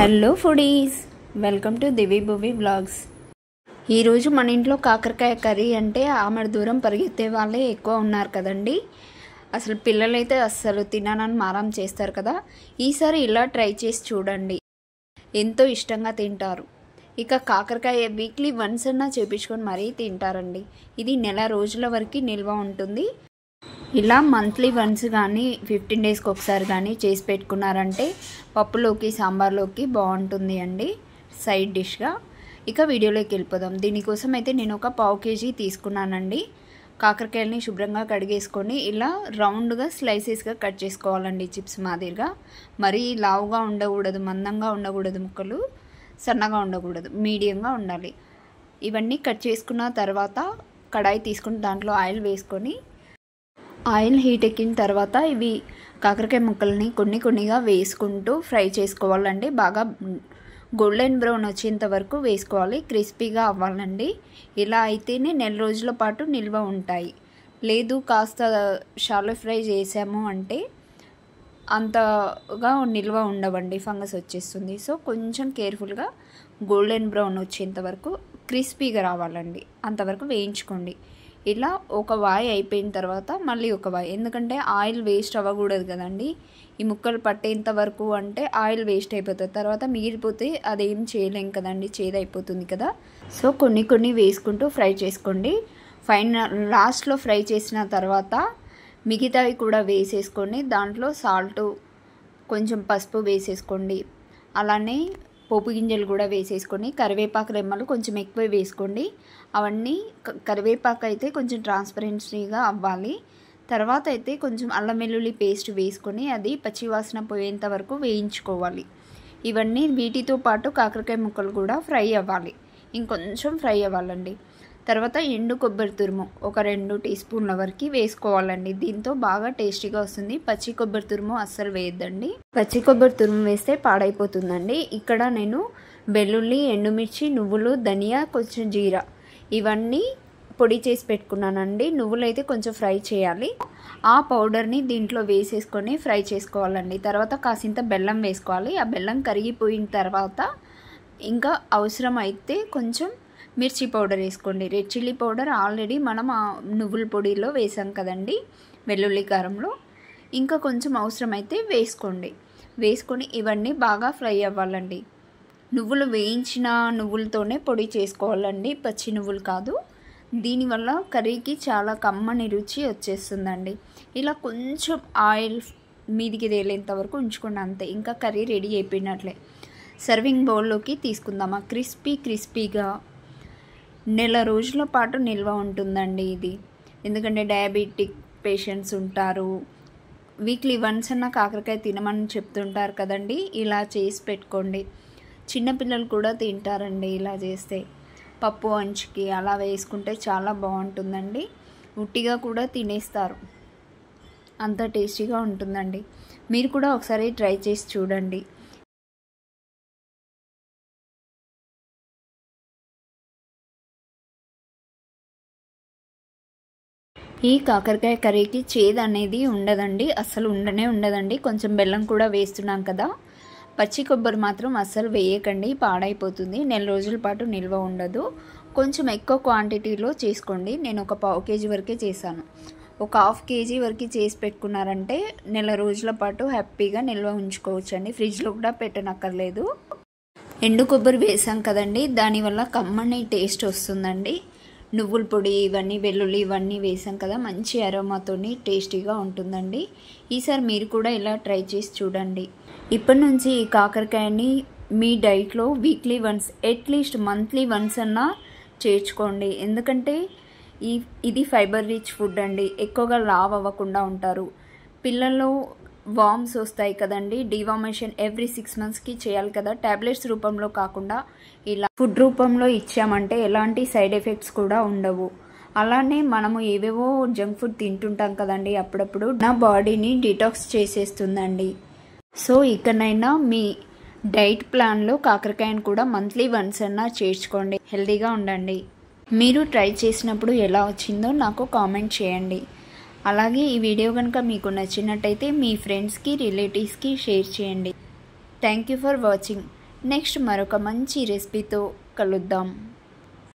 Hello foodies, welcome to Divi Bhuvi vlogs. ఈరోజు మన ఇంట్లో కాకరకాయ కర్రీ అంటే ఆమెడ దూరం పరిగెత్తే వాళ్ళే ఎక్కువ ఉన్నారు కదండి. అసలు పిల్లలైతే అస్సలు తిననని మారం చేస్తారు కదా. ఈసారి ఇలా ట్రై చేసి చూడండి, ఎంతో ఇష్టంగా తింటారు. ఇక కాకరకాయ వీక్లీ వన్స్ అన్నా చేపించుకొని మరీ తింటారండి. ఇది నెల రోజుల వరకు నిల్వ ఉంటుంది. ఇలా మంత్లీ వన్స్ కానీ 15 డేస్కి ఒకసారి కానీ చేసి పెట్టుకున్నారంటే పప్పులోకి సాంబార్లోకి బాగుంటుంది అండి, సైడ్ డిష్గా. ఇక వీడియోలోకి వెళ్ళిపోదాం. దీనికోసం అయితే నేను ఒక 1/2 kg తీసుకున్నానండి. కాకరకాయలని శుభ్రంగా కడిగేసుకొని ఇలా రౌండ్గా స్లైసెస్గా కట్ చేసుకోవాలండి, చిప్స్ మాదిరిగా. మరీ లావుగా ఉండకూడదు, మందంగా ఉండకూడదు, ముక్కలు సన్నగా ఉండకూడదు, మీడియంగా ఉండాలి. ఇవన్నీ కట్ చేసుకున్న తర్వాత కడాయి తీసుకుని దాంట్లో ఆయిల్ వేసుకొని, ఆయిల్ హీట్ ఎక్కిన తర్వాత ఇవి కాకరకాయ ముక్కల్ని కొన్ని కొన్నిగా వేసుకుంటూ ఫ్రై చేసుకోవాలండి. బాగా గోల్డెన్ బ్రౌన్ వచ్చేంత వరకు వేసుకోవాలి, క్రిస్పీగా అవ్వాలండి. ఇలా అయితేనే నెల రోజుల పాటు నిల్వ ఉంటాయి. లేదు కాస్త షాలో ఫ్రై చేసాము అంటే అంతగా నిల్వ ఉండవండి, ఫంగస్ వచ్చేస్తుంది. సో కొంచెం కేర్ఫుల్గా గోల్డెన్ బ్రౌన్ వచ్చేంత వరకు క్రిస్పీగా రావాలండి, అంతవరకు వేయించుకోండి. ఇలా ఒక వాయి అయిపోయిన తర్వాత మళ్ళీ ఒక వాయి, ఎందుకంటే ఆయిల్ వేస్ట్ అవ్వకూడదు కదండి. ఈ ముక్కలు పట్టేంత వరకు అంటే ఆయిల్ వేస్ట్ అయిపోతుంది, తర్వాత మిగిలిపోతే అదేం చేయలేం కదండి, చేదైపోతుంది కదా. సో కొన్ని కొన్ని వేసుకుంటూ ఫ్రై చేసుకోండి. లాస్ట్లో ఫ్రై చేసిన తర్వాత మిగతావి కూడా వేసేసుకొని దాంట్లో సాల్ట్, కొంచెం పసుపు వేసేసుకోండి. అలానే పోపు గింజలు కూడా వేసేసుకొని, కరివేపాకు రెమ్మలు కొంచెం ఎక్కువ వేసుకోండి. అవన్నీ కరివేపాకు అయితే కొంచెం ట్రాన్స్పరెన్సీగా అవ్వాలి. తర్వాత అయితే కొంచెం అల్లం వెల్లుల్లి పేస్ట్ వేసుకొని అది పచ్చివాసన పోయేంత వరకు వేయించుకోవాలి. ఇవన్నీ వీటితో పాటు కాకరకాయ ముక్కలు కూడా ఫ్రై అవ్వాలి, ఇంకొంచెం ఫ్రై అవ్వాలండి. తర్వాత ఎండు కొబ్బరి తురుము ఒక 2 టీ స్పూన్ల వరకు వేసుకోవాలండి. దీంతో బాగా టేస్టీగా వస్తుంది. పచ్చి కొబ్బరి తురుము అస్సలు వేయద్దండి, పచ్చి కొబ్బరి తురుము వేస్తే పాడైపోతుందండి. ఇక్కడ నేను వెల్లుల్లి, ఎండుమిర్చి, నువ్వులు, ధనియా, కొంచెం జీరా ఇవన్నీ పొడి చేసి పెట్టుకున్నానండి. నువ్వులు అయితే కొంచెం ఫ్రై చేయాలి. ఆ పౌడర్ని దీంట్లో వేసేసుకొని ఫ్రై చేసుకోవాలండి. తర్వాత కాసింత బెల్లం వేసుకోవాలి. ఆ బెల్లం కరిగిపోయిన తర్వాత ఇంకా అవసరం అయితే కొంచెం మిర్చి పౌడర్ వేసుకోండి. రెడ్ చిల్లీ పౌడర్ ఆల్రెడీ మనం ఆ నువ్వుల పొడిలో వేసాం కదండి, వెల్లుల్లి కారంలో. ఇంకా కొంచెం అవసరమైతే వేసుకోండి. వేసుకొని ఇవన్నీ బాగా ఫ్రై అవ్వాలండి. నువ్వులు వేయించిన నువ్వులతోనే పొడి చేసుకోవాలండి, పచ్చి నువ్వులు కాదు. దీనివల్ల కర్రీకి చాలా కమ్మని రుచి వచ్చేస్తుందండి. ఇలా కొంచెం ఆయిల్ మీదికి తేలేంత వరకు ఉంచుకోండి, అంతే. ఇంకా కర్రీ రెడీ అయిపోయినట్లే. సర్వింగ్ బౌల్లోకి తీసుకుందామా. క్రిస్పీగా నెల రోజుల పాటు నిల్వ ఉంటుందండి ఇది. ఎందుకంటే డయాబెటిక్ పేషెంట్స్ ఉంటారు, వీక్లీ వన్స్ అన్న కాకరకాయ తినమని చెప్తుంటారు కదండి. ఇలా చేసి పెట్టుకోండి. చిన్నపిల్లలు కూడా తింటారండి ఇలా చేస్తే. పప్పు అంచుకి అలా వేసుకుంటే చాలా బాగుంటుందండి. ఉట్టిగా కూడా తినేస్తారు, అంత టేస్టీగా ఉంటుందండి. మీరు కూడా ఒకసారి ట్రై చేసి చూడండి. ఈ కాకరకాయ కర్రీకి చేదు అనేది ఉండదండి, అస్సలు ఉండదండి. కొంచెం బెల్లం కూడా వేస్తున్నాం కదా. పచ్చి కొబ్బరి మాత్రం అస్సలు వేయకండి, పాడైపోతుంది, నెల రోజుల పాటు నిల్వ ఉండదు. కొంచెం ఎక్కువ క్వాంటిటీలో చేసుకోండి. నేను ఒక 1/2 kg వరకే చేశాను. ఒక 1/2 kg వరకు చేసి పెట్టుకున్నారంటే నెల రోజుల పాటు హ్యాపీగా నిల్వ ఉంచుకోవచ్చండి, ఫ్రిడ్జ్లో కూడా పెట్టనక్కర్లేదు. ఎండు కొబ్బరి వేసాం కదండి, దానివల్ల కమ్మని టేస్ట్ వస్తుందండి. నువ్వుల పొడి ఇవన్నీ, వెల్లుల్లి ఇవన్నీ వేసాం కదా, మంచి అరోమాతోని టేస్టీగా ఉంటుందండి. ఈసారి మీరు కూడా ఇలా ట్రై చేసి చూడండి. ఇప్పటి నుంచి ఈ కాకరకాయని మీ డైట్లో weekly once, at least monthly once అన్నా చేర్చుకోండి. ఎందుకంటే ఇది ఫైబర్ రిచ్ ఫుడ్ అండి. ఎక్కువగా లావ్ అవ్వకుండా ఉంటారు. పిల్లల్లో వామ్స్ వస్తాయి కదండి, డివార్మేషన్ ఎవ్రీ 6 monthsకి చేయాలి కదా. ట్యాబ్లెట్స్ రూపంలో కాకుండా ఇలా ఫుడ్ రూపంలో ఇచ్చామంటే ఎలాంటి సైడ్ ఎఫెక్ట్స్ కూడా ఉండవు. అలానే మనము ఏవేవో జంక్ ఫుడ్ తింటుంటాం కదండి అప్పుడప్పుడు, నా బాడీని డిటాక్స్ చేసేస్తుందండి. సో ఇకనైనా మీ డైట్ ప్లాన్లో కాకరకాయను కూడా మంత్లీ వన్స్ అన్నా చేర్చుకోండి, హెల్తీగా ఉండండి. మీరు ట్రై చేసినప్పుడు ఎలా వచ్చిందో నాకు కామెంట్ చేయండి. అలాగే ఈ వీడియో కనుక మీకు నచ్చినట్టయితే మీ ఫ్రెండ్స్కి, రిలేటివ్స్కి షేర్ చేయండి. Thank you for watching. Next మరొక మంచి రెసిపీతో కలుద్దాం.